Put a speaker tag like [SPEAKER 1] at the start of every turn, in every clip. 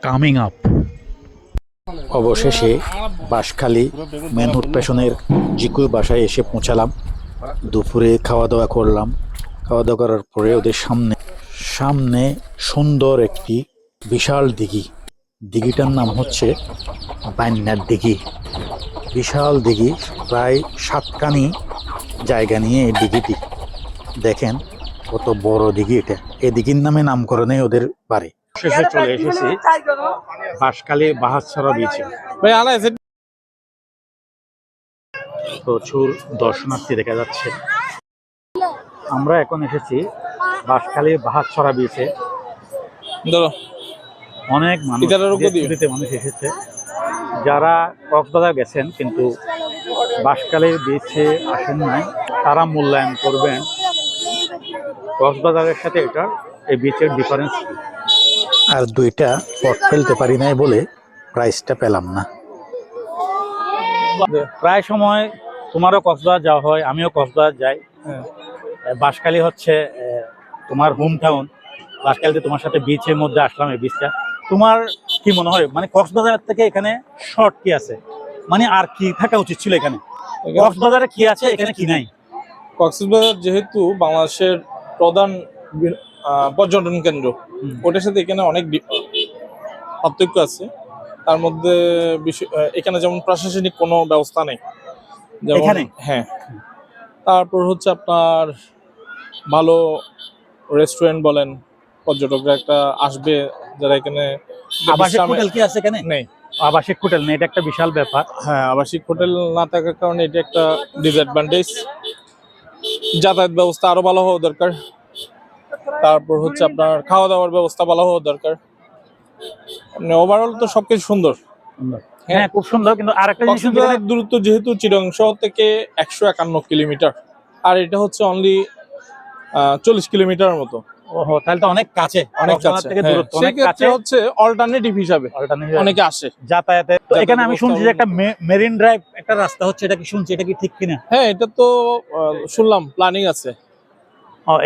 [SPEAKER 1] Coming up. অবশেষে বাঁশখালী মেনহুড পেশনের জিকুর বাসায় এসে পৌঁছালাম। দুপুরে খাওয়া দাওয়া করলাম। খাওয়া দাওয়া করার পরে ওদের সামনে সামনে সুন্দর একটি বিশাল দিঘি। দিঘিটার নাম হচ্ছে বাইন্যার দিঘি। বিশাল দিঘি, প্রায় 7 কানি জায়গা নিয়ে এই দিঘিটি। দেখেন কত বড় দিঘি এটা। এই দিঘির নামে নামকরণে ওদের বাড়ি। শেষে চলে এসেছি বাঁশখালী বাহাতছড়া বিচে। প্রচুর দর্শনার্থী দেখা যাচ্ছে। আমরা এখন এসেছি বাঁশখালী বাহাতছড়া বিচে। অনেক মানুষ এসেছে, যারা কক্সবাজার গেছেন কিন্তু বাঁশখালীর বিচে আসেন নাই, তারা মূল্যায়ন করবেন কক্সবাজারের সাথে এটা এই বিচের ডিফারেন্স। আর দুইটা পট ফেলতে পারি নাই বলে প্রাইসটা পেলাম না। প্রায় সময় তোমারও কক্সবাজার যাওয়া হয়, আমিও কক্সবাজার যাই। বাঁশখালী হচ্ছে তোমার হোম টাউন। বাঁশখালীতে তোমার সাথে বিচের মধ্যে আসলাম। এই বিচটা তোমার কি মনে হয়, মানে কক্সবাজার থেকে এখানে শর্ট কি আছে, মানে আর কি থাকা উচিত ছিল এখানে? কক্সবাজারে কি আছে এখানে কি নাই?
[SPEAKER 2] কক্সবাজার যেহেতু বাংলাদেশের প্রধান পর্যটন কেন্দ্র, ওটার সাথে এখানে অনেক পার্থক্য আছে। তার মধ্যে এখানে যেমন প্রশাসনিক কোনো ব্যবস্থা নেই যেমন। হ্যাঁ, তারপর হচ্ছে আপনার ভালো রেস্টুরেন্ট বলেন, পর্যটকরা একটা আসবে যারা এখানে।
[SPEAKER 1] আবাসিক হোটেল কি আছে এখানে?
[SPEAKER 2] নেই,
[SPEAKER 1] আবাসিক হোটেল নেই, এটা একটা বিশাল ব্যাপার।
[SPEAKER 2] হ্যাঁ, আবাসিক হোটেল না থাকার কারণে এটা একটা ডিসঅ্যাডভান্টেজ। যাতায়াত ব্যবস্থা আরো ভালো হওয়া দরকার। তারপর হচ্ছে আপনার খাওয়া দাওয়ার ব্যবস্থা ভালো হওয়া দরকার। মানে ওভারঅল তো সবকিছু সুন্দর।
[SPEAKER 1] হ্যাঁ, খুব সুন্দর, কিন্তু আরেকটা জিনিস,
[SPEAKER 2] দূরত্ব যেহেতু চিটাগং শহর থেকে 151 কিলোমিটার, আর এটা হচ্ছে অনলি 40 কিলোমিটারের মতো।
[SPEAKER 1] ওহো, তাহলে তো অনেক কাছে,
[SPEAKER 2] অনেক কাছে থেকে দূরত্ব অনেক কাছে। হচ্ছে অল্টারনেটিভ হিসাবে অনেকে আসে
[SPEAKER 1] যাতায়াতে। তো এখানে আমি শুনছি যে একটা মেরিন ড্রাইভ একটা রাস্তা হচ্ছে, এটা কি শুনছি, এটা কি ঠিক কিনা?
[SPEAKER 2] হ্যাঁ, এটা তো শুনলাম প্ল্যানিং আছে।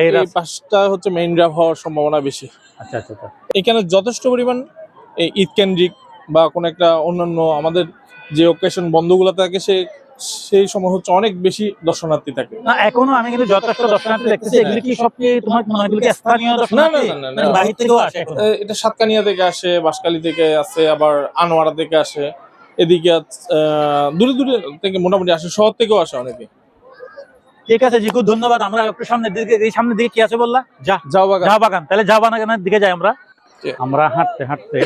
[SPEAKER 2] এই পাশটা হচ্ছে মেইন ড্রাইভ হওয়ার সম্ভাবনা বেশি।
[SPEAKER 1] আচ্ছা আচ্ছা আচ্ছা।
[SPEAKER 2] এখানে যথেষ্ট পরিমাণ এই ঈদ কেন্দ্রিক বা কোনো একটা অন্যান্য আমাদের যে অকেশন বন্ধগুলো থাকে সেই সময় হচ্ছে অনেক বেশি দর্শনার্থী থাকে।
[SPEAKER 1] না, এখনো আমি কিন্তু যথেষ্ট দর্শনার্থী দেখতেছি। এগুলি কি সব কি তোমার মনে হয় এগুলি কি স্থানীয় দর্শনার্থী? না, বাহির থেকেও আসে।
[SPEAKER 2] এটা সাতকানিয়া থেকে আসে, বাঁশখালী থেকে আসে, আবার আনোয়ারা থেকে আসে, এদিকে দূরে দূরে থেকে মোটামুটি আসে, শহর থেকেও আসে অনেকে।
[SPEAKER 1] ঠিক আছে জিকু, ধন্যবাদ। আমরা একটু সামনের দিকে, এই সামনের দিকে কি আছে বললা?
[SPEAKER 2] ঝাউ
[SPEAKER 1] বাগান। তাহলে ঝাউ বাগানের দিকে যাই আমরা হাঁটতে হাঁটতে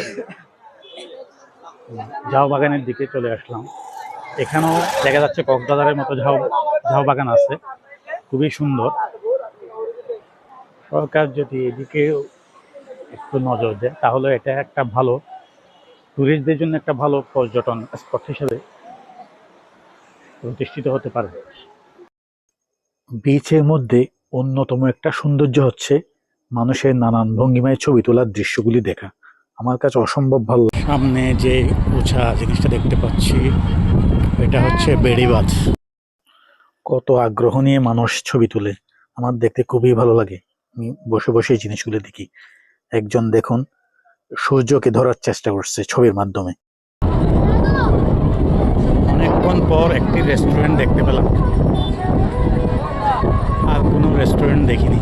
[SPEAKER 1] ঝাউ বাগানের দিকে চলে আসলাম। এখানেও দেখা যাচ্ছে কক্সবাজারের মতো ঝাউ বাগান আছে, খুবই সুন্দর। সরকার যদি এদিকে একটু নজর দেয় তাহলে এটা একটা ভালো টুরিস্টদের জন্য একটা ভালো পর্যটন স্পট হিসেবে প্রতিষ্ঠিত হতে পারে। বিচের মধ্যে অন্যতম একটা সৌন্দর্য হচ্ছে মানুষের নানান ভঙ্গিমায় ছবি তোলার দৃশ্যগুলি দেখা। আমার কাছে অসম্ভব ভালো। সামনে যে উঁচা জিনিসটা দেখতে পাচ্ছি, এটা হচ্ছে বেড়িবাঁধ। কত আগ্রহ নিয়ে মানুষ ছবি তোলে, আমার দেখতে খুবই ভালো লাগে। আমি বসে বসে এই জিনিসগুলো দেখি। একজন দেখুন সূর্যকে ধরার চেষ্টা করছে ছবির মাধ্যমে। অনেকক্ষণ পর একটি রেস্টুরেন্ট দেখতে পেলাম, আর কোনো রেস্টুরেন্ট দেখিনি।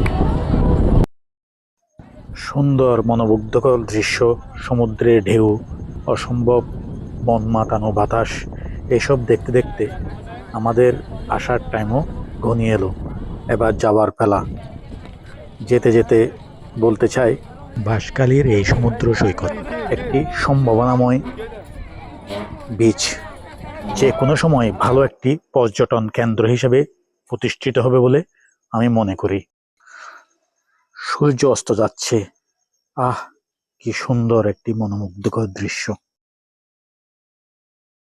[SPEAKER 1] সুন্দর মনোমুগ্ধকর দৃশ্য, সমুদ্রের ঢেউ, অসম্ভব মন মাতানো বাতাস, এসব দেখতে দেখতে আমাদের আসার টাইমও ঘনিয়ে এলো। এবার যাওয়ার পালা। যেতে যেতে বলতে চাই, বাঁশখালীর এই সমুদ্র সৈকত একটি সম্ভাবনাময় বিচ, যে কোনো সময় ভালো একটি পর্যটন কেন্দ্র হিসেবে প্রতিষ্ঠিত হবে বলে আমি মনে করি। সূর্য অস্ত যাচ্ছে, আহ কি সুন্দর একটি মনোমুগ্ধকর দৃশ্য।